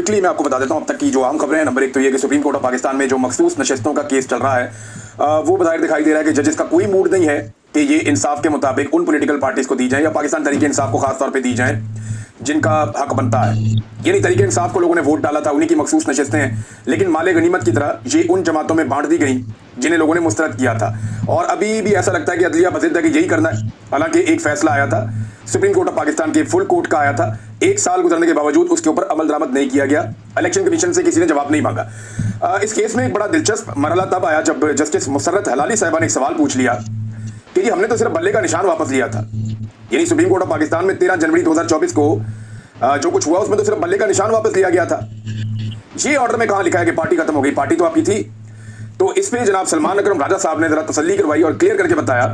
Quickly मैं आपको बता देता हूं अब तक की जो आम खबरें हैं। नंबर एक तो ये कि सुप्रीम कोर्ट ऑफ पाकिस्तान में जो मखसूस नशिस्तों का केस चल रहा है, वो बज़ाहिर दिखाई दे रहा है कि जजेस का कोई मूड नहीं है कि ये इंसाफ के मुताबिक उन पॉलिटिकल पार्टीज को दी जाए या पाकिस्तान तरीके इंसाफ को खास तौर पे दी जाए जिनका हक बनता है। यानी तरीके इंसाफ को लोगों ने वोट डाला था, उन्हीं की मखसूस नशिस्तें हैं, लेकिन माले गनीमत की तरह ये उन जमातों में बांट दी गई जिन्हें लोगों ने मुस्तरद किया था। और अभी भी ऐसा लगता है कि अदलिया बज़िद है कि यही करना है। हालांकि एक फैसला आया था सुप्रीम कोर्ट ऑफ पाकिस्तान के फुल कोर्ट का आया था, 1 साल गुजरने के बावजूद उसके ऊपर अमल दरामद नहीं किया गया। इलेक्शन कमीशन से किसी ने जवाब नहीं मांगा। इस केस में एक बड़ा दिलचस्प मरहला तब आया जब जस्टिस मुसर्रत हलाली साहिबा ने एक सवाल पूछ लिया कि जी हमने तो सिर्फ बल्ले का निशान वापस लिया था। यानी सुप्रीम कोर्ट ऑफ पाकिस्तान में 13 जनवरी 2024 को जो कुछ हुआ उसमें तो सिर्फ बल्ले का निशान वापस लिया गया था। ये ऑर्डर में कहां लिखा है कि पार्टी खत्म हो गई? पार्टी तो आपकी थी। तो इस पे जनाब सलमान अकरम राजा साहब ने जरा तसल्ली करवाई और क्लियर करके बताया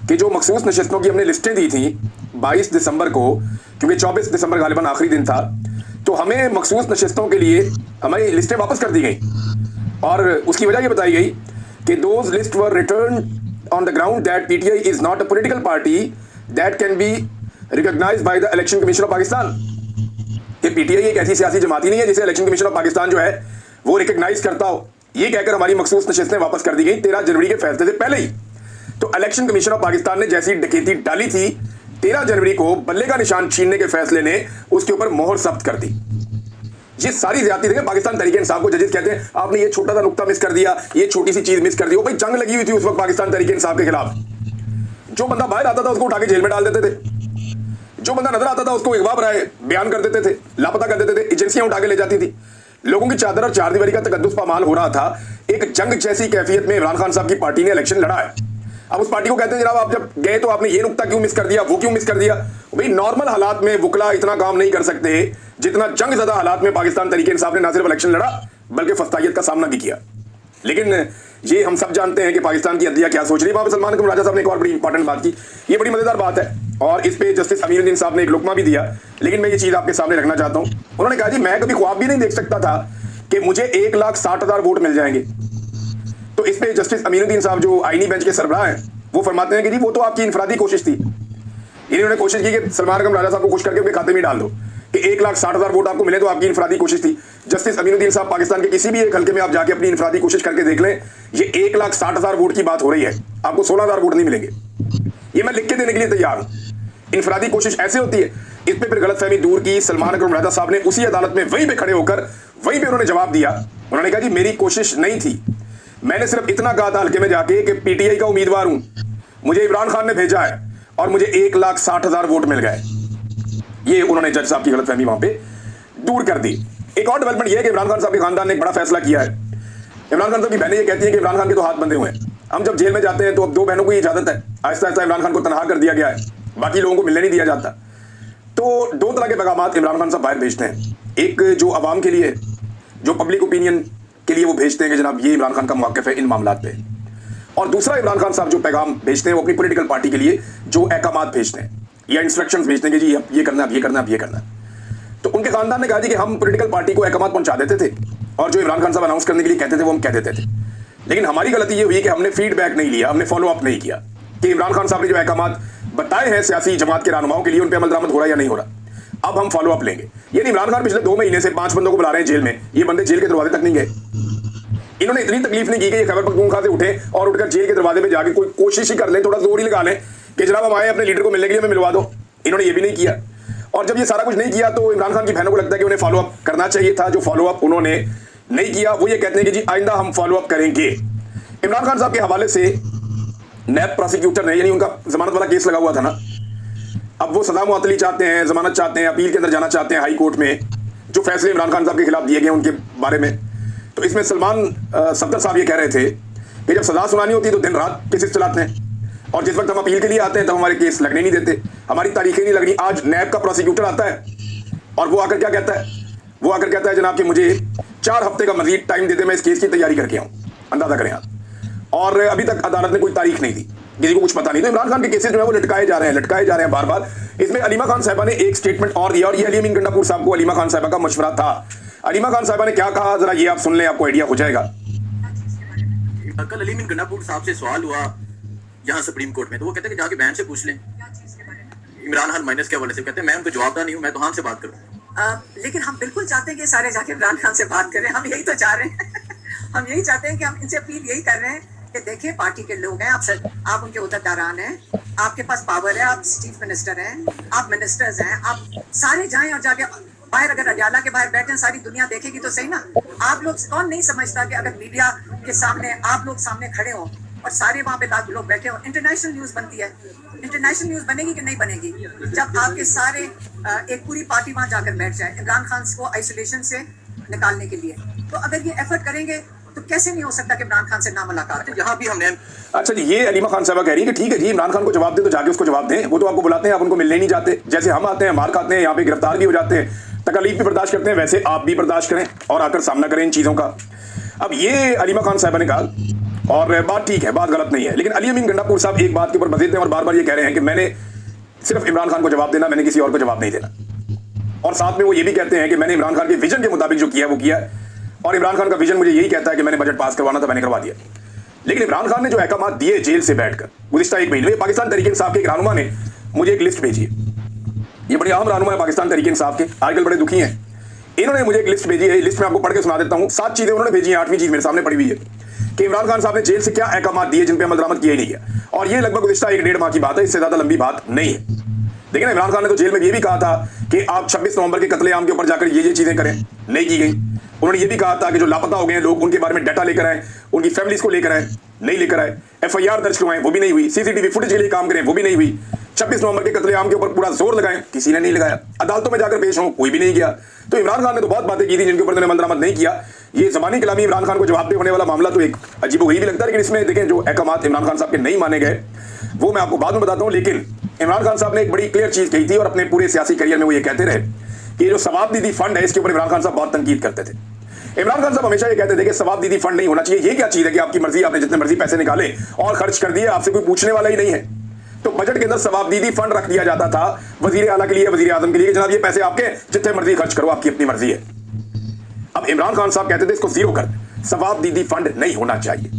कि जो मखसूस नशिस्तों की हमने लिस्टें दी थी 22 दिसंबर को, क्योंकि 24 दिसंबर गालिबन आखिरी दिन था, तो हमें मखसूस नशिस्तों के लिए हमारी लिस्टें वापस कर दी गई। और उसकी वजह यह बताई गई कि those list were return on the ground that PTI is not a political party that can be recognised by the election commission of Pakistan. कि पीटीआई एक ऐसी सियासी जमात ही नहीं है जिसे इलेक्शन कमीशन ऑफ पाकिस्तान जो है वो रिकॉग्नाइज करता हो। ये कहकर हमारी मखसूस नशिस्तें वापस कर दी गई 13 जनवरी के फैसले से पहले ही। तो इलेक्शन कमीशन ऑफ पाकिस्तान ने जैसी डकैती डाली थी 13 जनवरी को, बल्ले का निशान छीनने के फैसले ने उसके ऊपर मोहर सख्त कर दी। ये सारी ज्यादती देखें पाकिस्तान तरीके इंसाफ को जजेस कहते हैं आपने ये छोटा सा नुक्ता मिस कर दिया, ये छोटी सी चीज मिस कर दी। भाई जंग लगी हुई थी उस वक्त पाकिस्तान तरीके इंसाफ के खिलाफ। जो बंदा बाहर आता था उसको उठा के जेल में डाल देते थे, जो बंदा नजर आता था उसको अगवा बराए बयान कर देते थे, लापता कर देते थे, एजेंसियां उठा के ले जाती थी। लोगों की चादर और चारदीवारी का तकद्दुस पामाल हो रहा था। एक जंग जैसी कैफियत में इमरान खान साहब की पार्टी ने इलेक्शन लड़ा है। अब उस पार्टी को कहते हैं जनाब आप जब गए तो आपने ये नुक्ता क्यों मिस कर दिया, वो क्यों मिस कर दिया। भाई नॉर्मल हालात में वुकला इतना काम नहीं कर सकते जितना जंग ज़दा हालात में पाकिस्तान तरीके इंसाफ ने ना सिर्फ इलेक्शन लड़ा बल्कि फस्तायत का सामना भी किया। लेकिन ये हम सब जानते हैं कि पाकिस्तान की अदलिया क्या सोच रही है। वहां पर सलमान अकरम राजा साहब ने एक और बड़ी इंपॉर्टेंट बात की, ये बड़ी मजेदार बात है और इस पे जस्टिस अमीरुद्दीन साहब ने एक लुकमा भी दिया, लेकिन मैं ये चीज आपके सामने रखना चाहता हूं। उन्होंने कहा जी मैं कभी ख्वाब भी नहीं देख सकता था कि मुझे 1,60,000 वोट मिल जाएंगे। तो इस पे जस्टिस अमीरुद्दीन साहब जो आईनी बेंच के सरबराह हैं वो फरमाते हैं कि जी वो तो आपकी इनफरादी कोशिश थी। इन्होंने कोशिश की कि सलमान अकरम राजा साहब को खुश करके उनके खाते में डाल दो कि 1,60,000 वोट आपको मिले, तो आपकी इनफरादी कोशिश थी। जस्टिस अमीरुद्दीन साहब पाकिस्तान के किसी भी एक हल्के में आप जाके अपनी इनफरादी कोशिश करके देख लें, ये 1,60,000 वोट की बात हो रही है, आपको 16,000 वोट नहीं मिलेंगे। ये मैं लिख के देने के लिए तैयार हूं। इनफरादी कोशिश ऐसे होती है। इस पे फिर गलतफहमी दूर की सलमान अकरम राजा साहब ने उसी अदालत में वहीं पे खड़े होकर वहीं पे उन्होंने जवाब दिया। उन्होंने कहा जी मेरी कोशिश नहीं थी, मैंने सिर्फ इतना कहा था हल्के में जाके कि पीटीआई का उम्मीदवार हूं, मुझे इमरान खान ने भेजा है और मुझे 1,60,000 वोट मिल गए। ये उन्होंने जज साहब की गलतफहमी वहां पे दूर कर दी। एक और डेवलपमेंट ये है कि इमरान खान साहब के खानदान ने एक बड़ा फैसला किया है। इमरान खान साहब की बहनें ये कहती हैं कि इमरान खान के तो हाथ बंधे हुए हैं। हम जब जेल में जाते हैं तो अब 2 बहनों को इजाजत है, आहिस्ता आहिस्ता इमरान खान को तनहा कर दिया गया है, बाकी लोगों को मिलने नहीं दिया जाता। तो 2 तरह के पैगाम इमरान खान साहब बाहर भेजते हैं, एक जो अवाम के लिए, जो पब्लिक ओपिनियन के लिए वो भेजते हैं कि जनाब ये इमरान खान का मौक़िफ़ है इन मामलात पे, और दूसरा इमरान खान साहब जो पैगाम भेजते हैं वो अपनी पॉलिटिकल पार्टी के लिए जो अहकामात भेजते हैं या इंस्ट्रक्शंस भेजते हैं कि जी अब ये करना, अब ये करना, अब ये करना। तो उनके खानदान ने कहा जी कि हम पॉलिटिकल पार्टी को अहकामात पहुंचा देते थे और जो इमरान खान साहब अनाउंस करने के लिए कहते थे वो हम कह देते थे। लेकिन हमारी गलती ये हुई कि हमने फीडबैक नहीं लिया, हमने फॉलो अप नहीं किया कि इमरान खान साहब ने जो अहकामात बताए हैं सियासी जमात के रहनुमाओं के लिए उन पर अमल दरामद हो रहा है या नहीं हो रहा। अब हम फॉलो अप लेंगे। यानी इमरान खान पिछले 2 महीने से 5 बंदों को बुला रहे हैं जेल में, ये बंदे जेल के दरवाजे तक नहीं गए। इन्होंने इतनी तकलीफ नहीं की कि ये खैबर पख्तूनख्वा से उठे और उठकर जेल के दरवाजे पे जाके कोई कोशिश ही कर लें, थोड़ा जोर ही लगा लें कि जनाब हम आए अपने लीडर को मिलने के लिए हमें मिलवा दो। इन्होंने ये भी नहीं किया। और जब ये सारा कुछ नहीं किया तो इमरान खान की बहनों को लगता है कि उन्हें फॉलो अप करना चाहिए था। जो फॉलो अप उन्होंने नहीं किया वो ये कहते हैं कि जी आइंदा हम फॉलो अप करेंगे। इमरान खान साहब के हवाले से नैब प्रोसिक्यूटर ने, यानी उनका जमानत वाला केस लगा हुआ था ना, अब वो सजा मुअत्तली चाहते हैं, जमानत चाहते हैं, अपील के अंदर जाना चाहते हैं हाई कोर्ट में जो फैसले इमरान खान साहब के खिलाफ दिए गए उनके बारे में। तो इसमें सलमान सफदर साहब ये कह रहे थे कि जब सजा सुनानी होती है तो दिन रात केसेस चलाते हैं और जिस वक्त हम अपील के लिए आते हैं तब हमारे केस लगने नहीं देते, हमारी तारीखें नहीं लगनी। आज नैब का प्रोसिक्यूटर आता है और वो आकर क्या कहता है, वो आकर कहता है जनाब कि मुझे 4 हफ्ते का मजीद टाइम देते, मैं इस केस की तैयारी करके आऊँ। अंदाजा करें आप। और अभी तक अदालत ने कोई तारीख नहीं दी, किसी को कुछ पता नहीं। तो इमरान खान के केसेस जो है वो लटकाए जा रहे हैं बार बार। इसमें अलीमा खान साहिबा ने एक स्टेटमेंट और दिया और ये अली अमीन गंडापुर साहब को अलीमा खान साहिबा का मशवरा था। अलीमा खान साहिबा ने क्या कहा जरा ये आप सुन लें, आपको आइडिया हो जाएगा। कल अली अमीन गंडापुर साहब से सवाल हुआ यहाँ सुप्रीम कोर्ट में, तो वो कहते हैं कि जाके बहन से पूछ लें, इमरान खान माइनस के हवाले से। कहते हैं मैं उनको जवाबदार नहीं हूँ, मैं तो हान से बात करूँ। लेकिन हम बिल्कुल चाहते हैं कि सारे जाके इमरान खान से बात करें, हम यही तो चाह रहे हैं हम यही चाहते हैं कि हम इनसे अपील यही कर रहे हैं कि देखिए पार्टी के लोग हैं, आप उनके उहदेदारान हैं, आपके पास पावर है, आप चीफ मिनिस्टर हैं, आप मिनिस्टर्स हैं, आप सारे जाएं और जाके बाहर, अगर अडियाला के बाहर बैठे सारी दुनिया देखेगी तो सही ना। आप लोग, कौन नहीं समझता कि अगर मीडिया के सामने आप लोग सामने खड़े हो और सारे वहां पे लोग बैठे हो, इंटरनेशनल न्यूज बनती है। इंटरनेशनल न्यूज बनेगी कि नहीं बनेगी जब आपके सारे एक पूरी पार्टी वहां जाकर बैठ जाए इमरान खान को आइसोलेशन से निकालने के लिए। तो अगर ये एफर्ट करेंगे तो कैसे नहीं हो सकता कि इमरान खान से ना मुलाकात हो। यहाँ भी हमने अच्छा जी, ये अलीमा खान साहबा कह रही है कि ठीक है जी, इमरान खान को जवाब दे तो जाके उसको जवाब दें। वो तो आपको बुलाते हैं, आप उनको मिलने नहीं जाते। जैसे हम आते हैं, मार खाते हैं, यहाँ पे गिरफ्तार भी हो जाते हैं, तकलीफ भी बर्दाश्त करते हैं, वैसे आप भी बर्दाश्त करें और आकर सामना करें इन चीज़ों का। अब ये अलीमा खान साहबा ने कहा, और बात ठीक है, बात गलत नहीं है, लेकिन अली अमीन गंडापुर साहब एक बात के ऊपर मजीद हैं और बार बार ये कह रहे हैं कि मैंने सिर्फ इमरान खान को जवाब देना, मैंने किसी और को जवाब नहीं देना। और साथ में वो ये भी कहते हैं कि मैंने इमरान खान के विजन के मुताबिक जो किया वो किया, और इमरान खान का विजन मुझे यही कहता है कि मैंने बजट पास करवाना था, मैंने करवा दिया। लेकिन इमरान खान ने जो अहकाम दिए जेल से बैठकर गुज़िश्ता एक महीने में, पाकिस्तान तहरीक इंसाफ के एक रहनुमा ने मुझे एक लिस्ट भेजी है। ये बड़े अहम रहनुमा है पाकिस्तान तहरीक इंसाफ के, आजकल बड़े दुखी हैं। इन्होंने मुझे एक लिस्ट भेजी है, लिस्ट में आपको पढ़ के सुना देता हूँ। 7 चीज़ें उन्होंने भेजी हैं, 8वीं चीज़ मेरे सामने पड़ी हुई है कि इमरान खान साहब ने जेल से क्या अहकाम दिए जिन पर अमल दरामद किया ही नहीं गया। और ये लगभग गुज़िश्ता 1-1.5 माह की बात है, इससे ज़्यादा लंबी बात नहीं है। देखिए, इमरान खान ने तो जेल में ये भी कहा था कि आप 26 नवंबर के कत्लेआम के ऊपर जाकर ये चीज़ें करें, नहीं की गई। उन्होंने ये भी कहा था कि जो लापता हो गए हैं लोग, उनके बारे में डाटा लेकर आए, उनकी फैमिलीज को लेकर आए, नहीं लेकर आए। FIR दर्ज करवाएं, वो भी नहीं हुई। CCTV फुटेज के लिए काम करें, वो भी नहीं हुई। 26 नवंबर के कत्लेआम के ऊपर पूरा जोर लगाएं, किसी ने नहीं लगाया। अदालतों में जाकर पेश हों, कोई भी नहीं गया। तो इमरान खान ने तो बहुत बातें की थी जिनके ऊपर उन्होंने अमल दरामद नहीं किया। ये ज़बानी कलामी इमरान खान को जवाब दे होने वाला मामला तो एक अजीबोगरीब भी लगता है, लेकिन इसमें देखें जो अहकाम इमरान खान साहब के नहीं माने गए वो मैं आपको बाद में बताता हूँ। लेकिन इमरान खान साहब ने एक बड़ी क्लियर चीज़ कही थी और अपने पूरे सियासी करियर में वो ये कहते रहे कि जो सवाबदीदी फंड है इसके ऊपर इमरान खान साहब बहुत तनकीद करते थे। इमरान खान साहब हमेशा ये कहते थे कि सवाबदीदी फंड नहीं होना चाहिए। ये क्या चीज़ है कि आपकी मर्जी, आपने जितने मर्जी पैसे निकाले और खर्च कर दिए, आपसे कोई पूछने वाला ही नहीं है। तो बजट के अंदर सवाबदीदी फंड रख दिया जाता था वजीर आला के लिए, वजीर आजम के लिए, जनाब ये पैसे आपके, जितने मर्जी खर्च करो, आपकी अपनी मर्जी है। अब इमरान खान साहब कहते थे इसको जीरो कर, सवाबदीदी फंड नहीं होना चाहिए।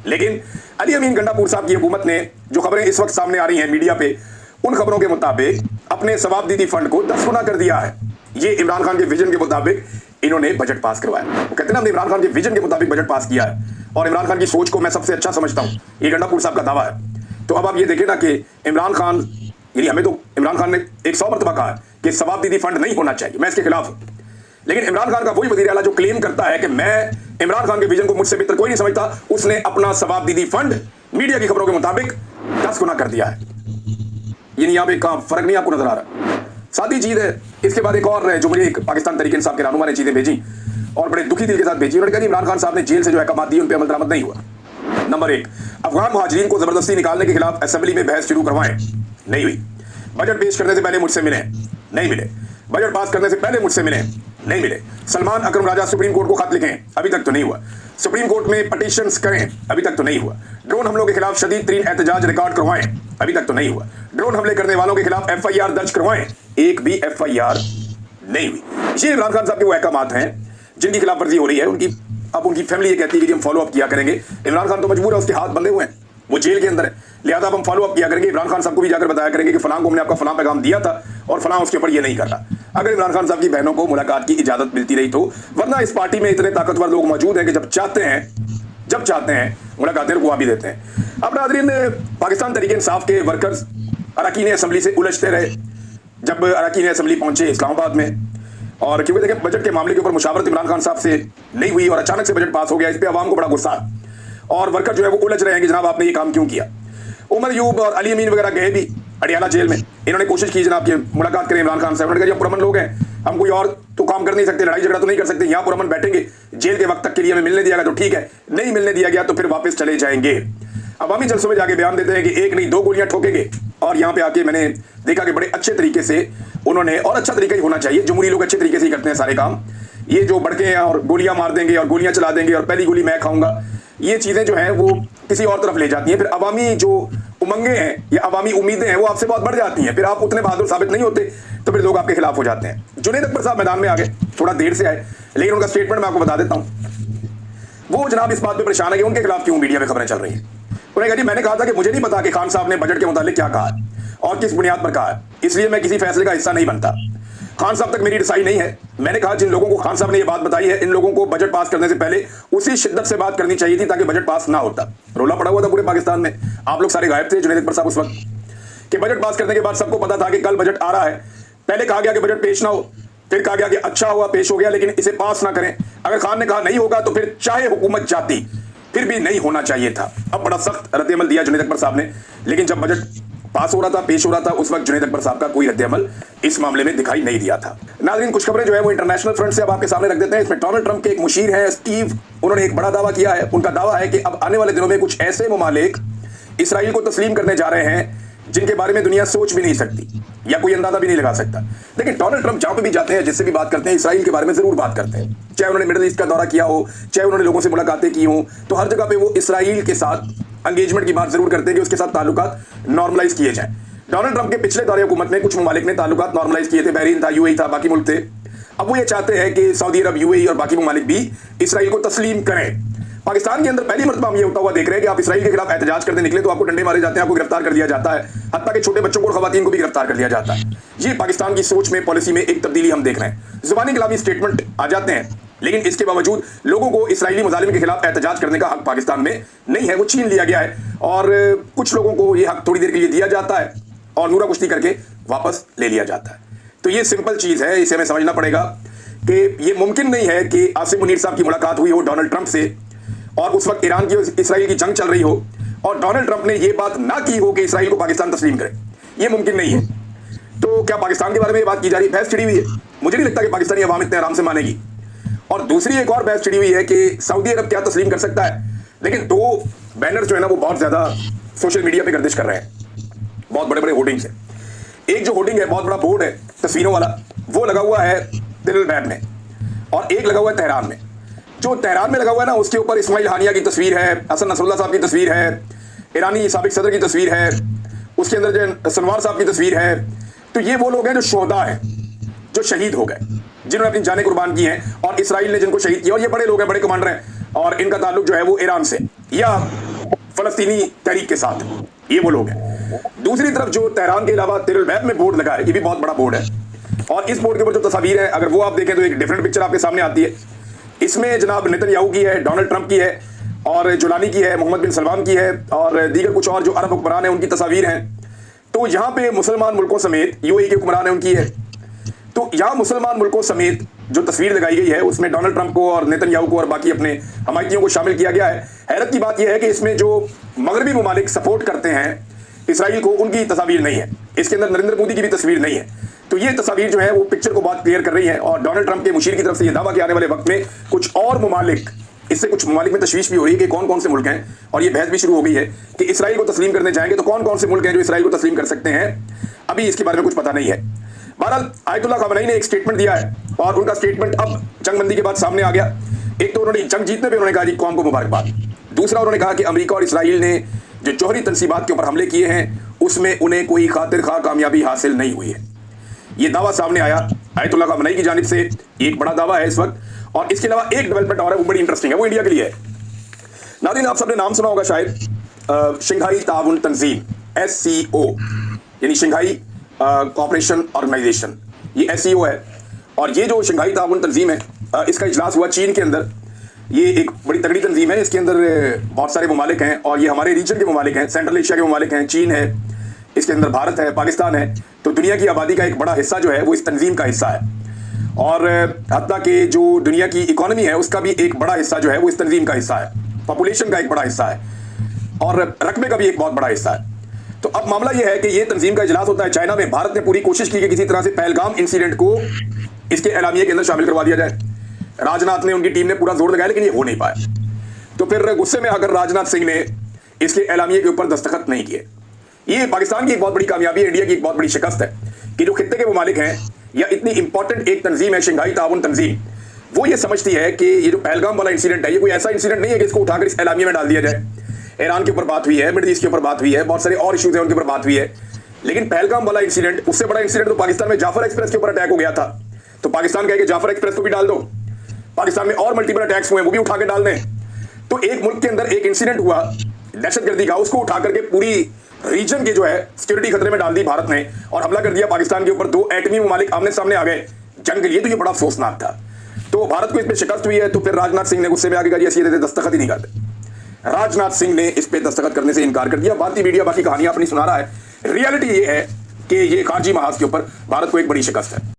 लेकिन अली अमीन गंडापुर साहब की हुकूमत ने जो खबरें इस वक्त सामने आ रही हैं मीडिया पे, उन खबरों के मुताबिक अपने सवाबदीदी फंड को 10 गुना कर दिया है। ये इमरान खान के विजन के मुताबिक इन्होंने बजट पास करवाया। वो कहते हैं ना, हमने इमरान खान के विजन के मुताबिक बजट पास किया है और इमरान खान की सोच को मैं सबसे अच्छा समझता हूँ, ये गंडापुर साहब का दावा है। तो अब आप ये देखें ना कि इमरान खान, यानी हमें तो इमरान खान ने 100 मरतबा कहा है कि सवाबदीदी फंड नहीं होना चाहिए, मैं इसके खिलाफ हूँ। लेकिन इमरान खान का वही वजीर आला जो क्लेम करता है कि मैं इमरान खान के विजन को मुझसे बेहतर कोई नहीं समझता, उसने अपना सवाबदीदी फंड मीडिया की खबरों के मुताबिक 10 गुना कर दिया है। यानी यहाँ पे काम फर्क नहीं आपको नजर आ रहा। साथ ही चीज है, इसके बाद एक और है जो मुझे एक पाकिस्तान तहरीक इंसाफ के रहनुमा ने चीजें भेजी और बड़े दुखी दिल के साथ भेजी। उन्होंने कहा इमरान खान साहब ने जेल से जो अहकाम दिए उन पर अमल दरामद नहीं हुआ। नंबर 1, अफगान मुहाजिरीन को जबरदस्ती निकालने के खिलाफ असेंबली में बहस शुरू करवाएं, नहीं हुई। बजट पेश करने से पहले मुझसे मिले, नहीं मिले। बजट पास करने से पहले मुझसे मिले, नहीं मिले। सलमान अकरम राजा सुप्रीम कोर्ट को खत लिखें, अभी तक तो नहीं हुआ। सुप्रीम कोर्ट में पटिशंस करें, अभी तक तो नहीं हुआ। ड्रोन हमलों के खिलाफ शदीद तरीन एहतजाज रिकॉर्ड करवाएं, अभी तक तो नहीं हुआ। ड्रोन हमले करने वालों के खिलाफ FIR दर्ज करवाएं, एक भी FIR नहीं हुई। ये इमरान खान साहब के वो अहकाम हैं जिनकी खिलाफ वर्जी हो रही है उनकी। अब उनकी फैमिली ये कहती है कि हम फॉलो अप किया करेंगे। इमरान खान तो मजबूर है, उसके हाथ बंधे हुए हैं, वो जेल के अंदर है, लिहाजा अब हम फॉलो अप किया करेंगे। इमरान खान साहब को भी जाकर बताया करेंगे कि फलां को हमने आपका फलां पैगाम दिया था और फलां उसके ऊपर ये नहीं कर रहा। अगर इमरान खान साहब की बहनों को मुलाकात की इजाजत मिलती रही तो, वरना इस पार्टी में इतने ताकतवर लोग मौजूद हैं कि जब चाहते हैं मुलाकातें रुकवा भी देते हैं। अब नाज़रीन, पाकिस्तान तहरीक इंसाफ के वर्कर्स अरकान असेंबली से उलझते रहे जब अरकान असेंबली पहुंचे इस्लामाबाद में, और क्योंकि देखिए बजट के मामले के ऊपर मुशावरत इमरान खान साहब से नहीं हुई और अचानक से बजट पास हो गया। इस पर आवाम को बड़ा गुस्सा और वर्कर जो है वो उलझ रहे हैं कि जनाब आपने ये काम क्यों किया। उमर यूब और अली अमीन वगैरह गए भी अडियाला जेल में, इन्होंने कोशिश की जनाब कि मुलाकात करें इमरान खान से। उन्होंने कहा ये पुरअमन लोग हैं, हम कोई और तो काम कर नहीं सकते, लड़ाई झगड़ा तो नहीं कर सकते, यहाँ पुरअमन बैठेंगे, जेल के वक्त तक के लिए हमें मिलने दिया गया तो ठीक है, नहीं मिलने दिया गया तो फिर वापस चले जाएंगे। अवामी जलसों में जाके बयान देते हैं कि 1 नहीं 2 गोलियां ठोकेंगे। और यहाँ पे आके मैंने देखा कि बड़े अच्छे तरीके से उन्होंने, और अच्छा तरीका ही होना चाहिए, जमहूरी लोग अच्छे तरीके से ही करते हैं सारे काम। ये जो बढ़के हैं और गोलियां मार देंगे और गोलियां चला देंगे और पहली गोली मैं खाऊंगा, ये चीज़ें जो हैं वो किसी और तरफ ले जाती हैं। फिर अवामी जो उमंगे हैं या अवामी उम्मीदें हैं वो आपसे बहुत बढ़ जाती हैं, फिर आप उतने बहादुर साबित नहीं होते तो फिर लोग आपके खिलाफ हो जाते हैं। जुनैद अकबर साहब मैदान में आ गए, थोड़ा देर से आए, लेकिन उनका स्टेटमेंट मैं आपको बता देता हूँ। वो जनाब इस बात पर परेशान है कि उनके खिलाफ क्यों मीडिया में खबरें चल रही हैं। उन्होंने कहा जी मैंने कहा था कि मुझे नहीं पता कि खान साहब ने बजट के मुतालिक क्या कहा है और किस बुनियाद पर कहा है, इसलिए मैं किसी फैसले का हिस्सा नहीं बनता। खान साहब तक मेरी रिसाई नहीं है। मैंने कहा जिन लोगों को खान साहब ने ये बात बताई है, इन लोगों को बजट पास करने से पहले उसी शिद्दत से बात करनी चाहिए थी ताकि बजट पास ना होता। रोला पड़ा हुआ था पूरे पाकिस्तान में, आप लोग सारे गायब थे, जुनैद अकबर साहब उस वक्त कि बजट पास करने के बाद सबको पता था कि कल बजट आ रहा है। पहले कहा गया कि बजट पेश ना हो, फिर कहा गया कि अच्छा हुआ पेश हो गया लेकिन इसे पास ना करें। अगर खान ने कहा नहीं होगा तो फिर चाहे हुकूमत जाती फिर भी नहीं होना चाहिए था। अब बड़ा सख्त रद्द-ए-अमल दिया जुनैद अकबर साहब ने, लेकिन जब बजट पास हो रहा था, पेश हो रहा था, उस वक्त जुनैद अकबर साहब का कोई रद्द-ए-अमल इस मामले में दिखाई नहीं दिया था। नाज़रीन, कुछ खबरें जो है वो इंटरनेशनल फ्रंट से अब आपके सामने रख देते हैं। इसमें डोनाल्ड ट्रंप के एक मुशीर हैं स्टीव, उन्होंने एक बड़ा दावा किया है। उनका दावा है कि अब आने वाले दिनों में कुछ ऐसे ममालिक इसराइल को तस्लीम करने जा रहे हैं जिनके बारे में दुनिया सोच भी नहीं सकती या कोई अंदाजा भी नहीं लगा सकता। लेकिन डोनाल्ड ट्रंप जहां पे भी जाते हैं, जिससे भी बात करते हैं, इसराइल के बारे में जरूर बात करते हैं। चाहे उन्होंने मिडिल ईस्ट का दौरा किया हो, चाहे उन्होंने लोगों से मुलाकातें की हो, तो हर जगह पे वो इसराइल के साथ एंगेजमेंट की बात जरूर करते हैं कि उसके साथ ताल्लुकात नॉर्मलाइज किए जाएं। डोनाल्ड ट्रंप के पिछले दौरे हुकूमत में कुछ ममालिक ने ताल्लुकात नॉर्मलाइज किए थे, बहरीन था, यूएई था, बाकी मुल्क थे। अब वो ये चाहते हैं कि सऊदी अरब, यूएई और बाकी ममालिक भी इसराइल को तस्लीम करें। पाकिस्तान के अंदर पहली मरतबा हम ये होता हुआ देख रहे हैं कि आप इसराइल के खिलाफ एहतजाज करने निकले तो आपको डंडे मारे जाते हैं, आपको गिरफ्तार कर दिया जाता है, हत्ता के छोटे बच्चों को और खवातीन को भी गिरफ्तार कर दिया जाता है। ये पाकिस्तान की सोच में, पॉलिसी में एक तब्दीली हम देख रहे हैं। जुबानी कलामी स्टेटमेंट आ जाते हैं, लेकिन इसके बावजूद लोगों को इसराइली मुजालिम के खिलाफ एहतजाज करने का हक पाकिस्तान में नहीं है, वो छीन लिया गया है। और कुछ लोगों को ये हक थोड़ी देर के लिए दिया जाता है और नूरा कुश्ती करके वापस ले लिया जाता है। तो ये सिंपल चीज़ है, इसे हमें समझना पड़ेगा कि ये मुमकिन नहीं है कि आसिम मुनीर साहब की मुलाकात हुई हो डोनाल्ड ट्रंप से और उस वक्त ईरान की इसराइल की जंग चल रही हो और डोनाल्ड ट्रंप ने ये बात ना की हो कि इसराइल को पाकिस्तान तस्लीम करे। ये मुमकिन नहीं है। तो क्या पाकिस्तान के बारे में ये बात की जा रही है? बहस छिड़ी हुई है। मुझे नहीं लगता कि पाकिस्तानी अवाम इतने आराम से मानेगी। और दूसरी एक और बहस छिड़ी हुई है कि सऊदी अरब क्या तस्लीम कर सकता है। लेकिन दो बैनर जो है ना वो बहुत ज्यादा सोशल मीडिया पर गर्दिश कर रहे हैं, बहुत बड़े बड़े होर्डिंग्स हैं। एक जो होर्डिंग है, बहुत बड़ा बोर्ड है तस्वीरों वाला, वो लगा हुआ है तिल अल-बैब में और एक लगा हुआ है तेहरान में। जो तेहरान में लगा हुआ है ना, उसके ऊपर इस्माइल हानिया की तस्वीर है, हसन नसरुल्लाह साहब की तस्वीर है, ईरानी साबिक सदर की तस्वीर है, उसके अंदर जो सनवार साहब की तस्वीर है। तो ये वो लोग हैं जो शोहदा हैं, जो शहीद हो गए, जिन्होंने अपनी जानें कुर्बान की हैं और इसराइल ने जिनको शहीद किया। और ये बड़े लोग हैं, बड़े कमांडर हैं और इनका ताल्लुक जो है वो ईरान से या फलस्तीनी तहरीक के साथ, ये वो लोग हैं। दूसरी तरफ जो तेहरान के अलावा तिल अल-बैब में बोर्ड लगा है, ये भी बहुत बड़ा बोर्ड है और इस बोर्ड के ऊपर जो तस्वीर है, अगर वो आप देखें तो एक डिफरेंट पिक्चर आपके सामने आती है। इसमें जनाब नेतन्याहू की है, डोनाल्ड ट्रंप की है और जुलानी की है, मोहम्मद बिन सलमान की है और दीगर कुछ और जो अरब हुक्मरान हैं उनकी तस्वीर हैं। तो यहाँ पे मुसलमान मुल्कों समेत यूएई के हुक्मरान हैं उनकी है। तो यहाँ मुसलमान मुल्कों समेत जो तस्वीर लगाई गई है उसमें डोनाल्ड ट्रंप को और नेतन्याहू को और बाकी अपने हमायतियों को शामिल किया गया है। हैरत की बात यह है कि इसमें जो मगरबी ममालिक सपोर्ट करते हैं इसराइल को, उनकी तस्वीर नहीं है। इसके अंदर नरेंद्र मोदी की भी तस्वीर नहीं है। तो ये तस्वीर जो है वो पिक्चर को बहुत क्लियर कर रही है और डोनाल्ड ट्रंप के मुशीर की तरफ से ये दावा कि आने वाले वक्त में कुछ और ममालिक, इससे कुछ ममालिक में तशवीश भी हो रही है कि कौन कौन से मुल्क हैं और ये बहस भी शुरू हो गई है कि इसराइल को तस्लीम करने जाएंगे तो कौन कौन से मुल्क हैं जो इसराइल को तस्लीम कर सकते हैं। अभी इसके बारे में कुछ पता नहीं है। बहरहाल आयतुल्लाह खamenei ने एक स्टेटमेंट दिया है और उनका स्टेटमेंट अब जंगबंदी के बाद सामने आ गया। एक तो उन्होंने जंग जीतने पर उन्होंने कहा जी कौम को मुबारकबाद। दूसरा उन्होंने कहा कि अमेरिका और इसराइल ने जो जौहरी तनसीबात के ऊपर हमले किए हैं उसमें उन्हें कोई खातिर खा कामयाबी हासिल नहीं हुई है। ये दावा सामने आया आयतुल्लाह खamenei की जानिब से, एक बड़ा दावा है इस वक्त। और इसके अलावा एक डेवलपमेंट और है, वो बड़ी इंटरेस्टिंग है, वो इंडिया के लिए है। नाज़रीन, आप सबने नाम सुना होगा शायद शंघाई ताउन तंजीम, SCO, यानी शंघाई कोऑपरेशन ऑर्गेनाइजेशन, ये SCO है। और ये जो शंघाई ताउन तंजीम है, इसका इजलास हुआ चीन के अंदर। ये एक बड़ी तगड़ी तंजीम है, इसके अंदर बहुत सारे ममालिक हैं और ये हमारे रीजन के ममालिक हैं, सेंट्रल एशिया के ममालिक हैं, चीन है, इसके अंदर भारत है, पाकिस्तान है। तो दुनिया की आबादी का एक बड़ा हिस्सा जो है वो इस तंजीम का हिस्सा है और हत्ता कि जो दुनिया की इकोनॉमी है उसका भी एक बड़ा हिस्सा जो है वो इस तंजीम का हिस्सा है, पॉपुलेशन का एक बड़ा हिस्सा है और रकबे का भी एक बहुत बड़ा हिस्सा है। तो अब मामला ये है कि ये तंजीम का इजलास होता है चाइना में। भारत ने पूरी कोशिश की कि किसी तरह से पहलगाम इंसिडेंट को इसके एलामिये के अंदर शामिल करवा दिया जाए। राजनाथ ने, उनकी टीम ने पूरा जोर लगाया लेकिन ये हो नहीं पाया। तो फिर गुस्से में आकर राजनाथ सिंह ने इसके एलामिये के ऊपर दस्तखत नहीं किए। ये पाकिस्तान की एक बहुत बड़ी कामयाबी है, इंडिया की एक बहुत बड़ी शिकस्त है कि जो खित्ते के ममालिक हैं या इतनी इंपॉर्टेंट एक तंजीम है शंघाई ताउन तंजीम, वो ये समझती है कि ये जो पहलगाम वाला इंसिडेंट है ये कोई ऐसा इंसिडेंट नहीं है कि इसको उठाकर इस एलामिये में डाल दिया जाए। ईरान के ऊपर बात हुई है, मिडिल ईस्ट के ऊपर बात हुई है, बहुत सारे और इशूज हैं उनके ऊपर बात हुई है, लेकिन पहलगाम वाला इंसिडेंट, उससे बड़ा इंसिडेंट तो पाकिस्तान में जाफर एक्सप्रेस के ऊपर अटैक हो गया था। तो पाकिस्तान कहे कि जाफर एक्सप्रेस को भी डाल दो, पाकिस्तान में और मल्टीपल अटैक्स हुए वो भी उठा के डाल दें। तो एक मुल्क के अंदर एक इंसिडेंट हुआ दहशतगर्दी का, उसको उठा करके पूरी रीजन के जो है सिक्योरिटी खतरे में डाल दी भारत ने और हमला कर दिया पाकिस्तान के ऊपर। 2 एटमी ममालिक आमने सामने आ गए जंग के लिए, तो ये बड़ा अफसोसनाक था। तो भारत को इसमें शिकस्त हुई है, तो फिर राजनाथ सिंह ने गुस्से में आगे कहा ऐसी दस्तखत ही नहीं करते। राजनाथ सिंह ने इस पे दस्तखत करने से इनकार कर दिया। भारतीय मीडिया बाकी कहानियां अपनी सुना रहा है, रियलिटी ये है कि ये खारजी महाज के ऊपर भारत को एक बड़ी शिकस्त है।